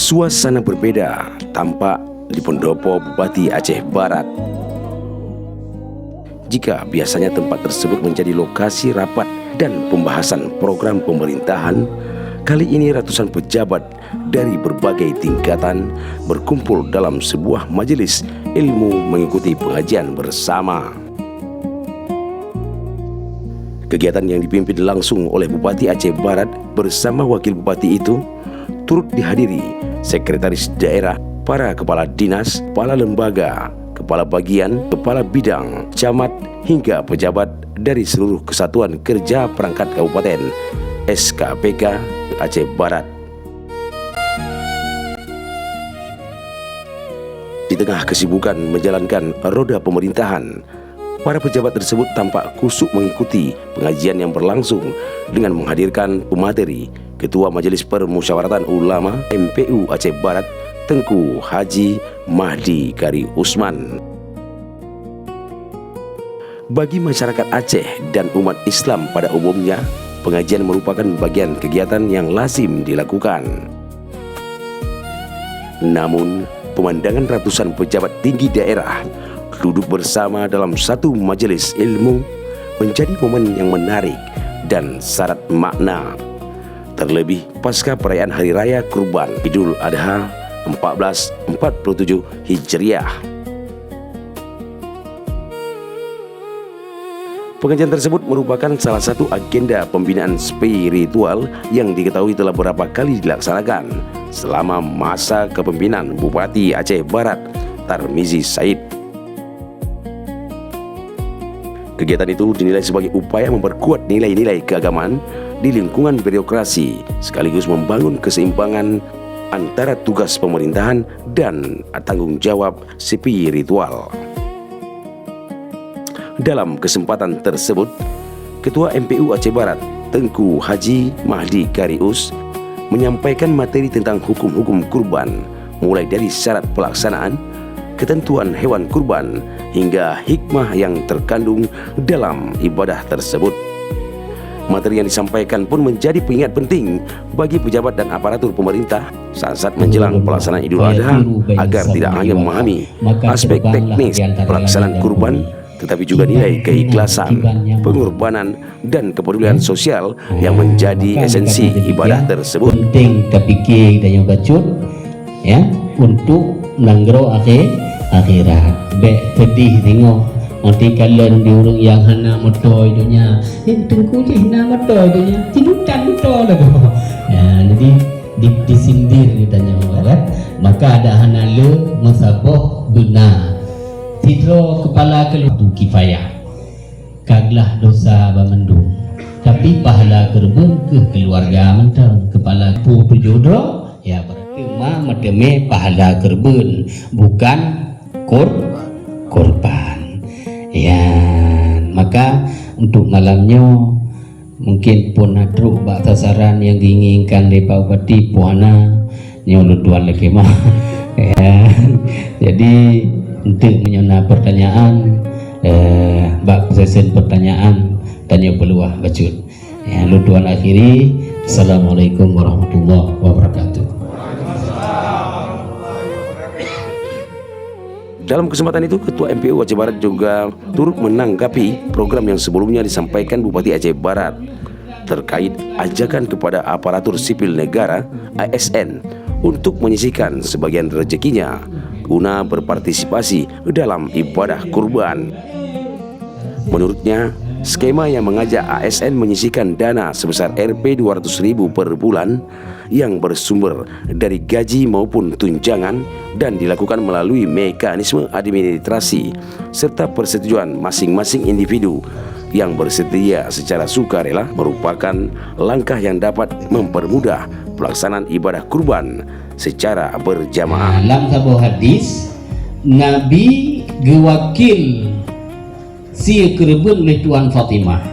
Suasana berbeda tampak di pendopo Bupati Aceh Barat. Jika biasanya tempat tersebut menjadi lokasi rapat dan pembahasan program pemerintahan, kali ini ratusan pejabat dari berbagai tingkatan berkumpul dalam sebuah majelis ilmu mengikuti pengajian bersama. Kegiatan yang dipimpin langsung oleh Bupati Aceh Barat bersama Wakil Bupati itu turut dihadiri Sekretaris Daerah, para Kepala Dinas, Kepala Lembaga, Kepala Bagian, Kepala Bidang, Camat, hingga pejabat dari seluruh Kesatuan Kerja Perangkat Kabupaten SKPK Aceh Barat. Di tengah kesibukan menjalankan roda pemerintahan, para pejabat tersebut tampak kusuk mengikuti pengajian yang berlangsung dengan menghadirkan pemateri Ketua Majelis Permusyawaratan Ulama MPU Aceh Barat, Tengku Haji Mahdi Kari Usman. Bagi masyarakat Aceh dan umat Islam pada umumnya, pengajian merupakan bagian kegiatan yang lazim dilakukan. Namun, pemandangan ratusan pejabat tinggi daerah duduk bersama dalam satu majelis ilmu menjadi momen yang menarik dan syarat makna. Terlebih pasca perayaan Hari Raya Kurban Idul Adha 1447 Hijriah. Pengajian tersebut merupakan salah satu agenda pembinaan spiritual yang diketahui telah beberapa kali dilaksanakan selama masa kepemimpinan Bupati Aceh Barat Tarmizi Said. Kegiatan itu dinilai sebagai upaya memperkuat nilai-nilai keagamaan di lingkungan birokrasi, sekaligus membangun keseimbangan antara tugas pemerintahan dan tanggung jawab spiritual. Dalam kesempatan tersebut, Ketua MPU Aceh Barat, Tengku Haji Mahdi Karius, menyampaikan materi tentang hukum-hukum kurban, mulai dari syarat pelaksanaan, ketentuan hewan kurban, hingga hikmah yang terkandung dalam ibadah tersebut. Materi yang disampaikan pun menjadi pengingat penting bagi pejabat dan aparatur pemerintah saat menjelang pelaksanaan Idul Adha, agar tidak hanya memahami aspek teknis pelaksanaan kurban, tetapi juga nilai keikhlasan, pengorbanan, dan kepedulian sosial yang menjadi esensi ibadah tersebut. Penting terfikir dan yang bacut ya untuk nanggro akhirat. Bek pedih tengok nanti kalian diurung yang hana motor dunia, tengku je hina motor dunia, tidukan motor lah tu. Ya, jadi disindir ditanya orang, maka ada hana le masaboh benar. Tidro kepala keluarga kifayah, kaglah dosa bamendung, tapi pahala kerbun ke keluarga mentang kepala pu tujudro, ya berarti mademe pahala kerbun bukan korban. Ya, maka untuk malamnya mungkin pun adruk bak sasaran yang diinginkan dari Pak Bupati puana nyolot tuan lagi mah. Ya, jadi untuk menyona pertanyaan, bak sesen pertanyaan tanya peluah bacut. Ya, lu tuan akhiri. Assalamualaikum warahmatullahi wabarakatuh. Dalam kesempatan itu, Ketua MPU Aceh Barat juga turut menanggapi program yang sebelumnya disampaikan Bupati Aceh Barat terkait ajakan kepada aparatur sipil negara ASN untuk menyisihkan sebagian rezekinya guna berpartisipasi dalam ibadah kurban. Menurutnya, skema yang mengajak ASN menyisihkan dana sebesar Rp200.000 per bulan yang bersumber dari gaji maupun tunjangan dan dilakukan melalui mekanisme administrasi serta persetujuan masing-masing individu yang bersedia secara sukarela merupakan langkah yang dapat mempermudah pelaksanaan ibadah kurban secara berjamaah. Dalam sebuah hadis, Nabi gewakil si kerebun oleh Tuan Fatimah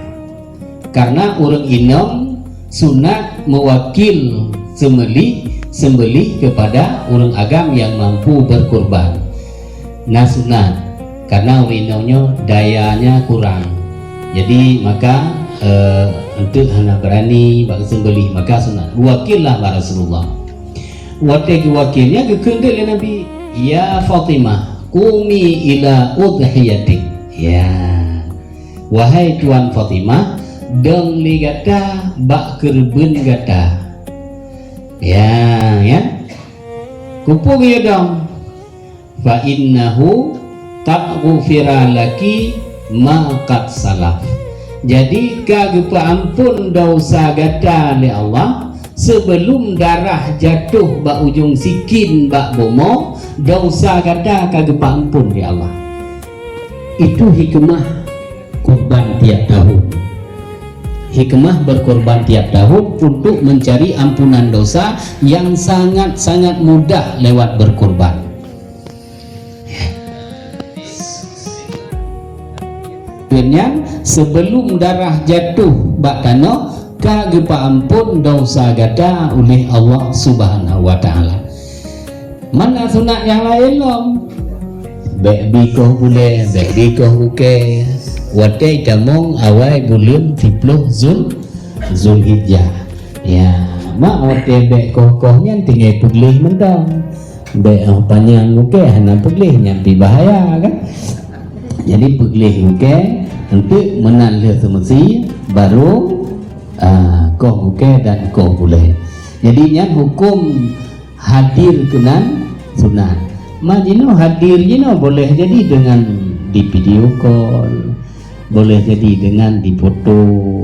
karena orang Inam sunat mewakil sembelih kepada orang agam yang mampu berkorban. Nah sunat karena orang Inamnya dayanya kurang, jadi maka untuk anak berani bagi sembelih maka sunat wakillah Rasulullah. Wate wakilnya kekendel Nabi, ya Fatimah, qumi ila udhiyatik. Ya, wahai Tuan Fatimah, deng li gata bak kerbun gata. Ya, kupu ya dong. Fa innahu taghfira laki ma qad salaf. Jadi kagapa ampun dosa gata oleh Allah sebelum darah jatuh bak ujung sikin bak bomo, dosa gata kagapa ampun oleh Allah. Itu hikmah kurban tiap tahun. Hikmah berkorban tiap tahun untuk mencari ampunan dosa yang sangat-sangat mudah lewat berkorban. Sebelum darah jatuh bak tanah, kagapa ampun dosa gata oleh Allah Subhanahu wa taala. Mana sunat yang lain lom? Bek bikoh boleh, bek bikoh buke. Watai tamong awal bulan 10 Zulhijjah. Ya, mak watai bek koh-kohnya tinggal pulih mentang. Bek panjang buke hana pulih nyampi bahaya kan. Jadi pulih buke untuk menalih semesti baru koh buke dan koh boleh. Jadinya hukum hadir kenan sunat. Majino hadir jino boleh jadi dengan di video call, boleh jadi dengan di foto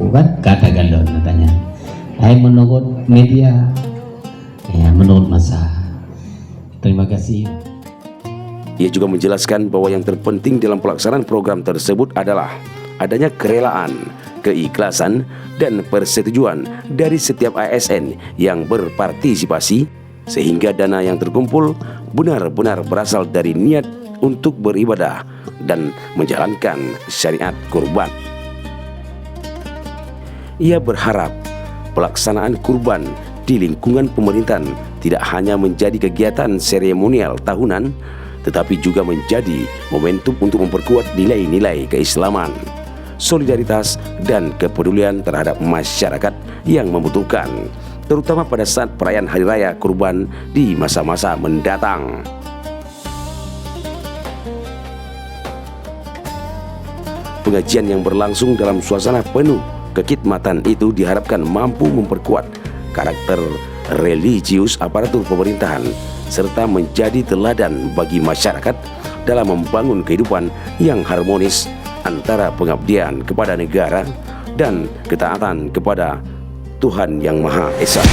kan, kata galon katanya. Hai menurut media, ya menurut masa. Terima kasih. Ia juga menjelaskan bahwa yang terpenting dalam pelaksanaan program tersebut adalah adanya kerelaan, keikhlasan, dan persetujuan dari setiap ASN yang berpartisipasi, sehingga dana yang terkumpul benar-benar berasal dari niat untuk beribadah dan menjalankan syariat kurban. Ia berharap pelaksanaan kurban di lingkungan pemerintahan tidak hanya menjadi kegiatan seremonial tahunan, tetapi juga menjadi momentum untuk memperkuat nilai-nilai keislaman, solidaritas, dan kepedulian terhadap masyarakat yang membutuhkan, terutama pada saat perayaan Hari Raya Kurban di masa-masa mendatang. Pengajian yang berlangsung dalam suasana penuh kekhidmatan itu diharapkan mampu memperkuat karakter religius aparatur pemerintahan serta menjadi teladan bagi masyarakat dalam membangun kehidupan yang harmonis antara pengabdian kepada negara dan ketaatan kepada Tuhan Yang Maha Esa.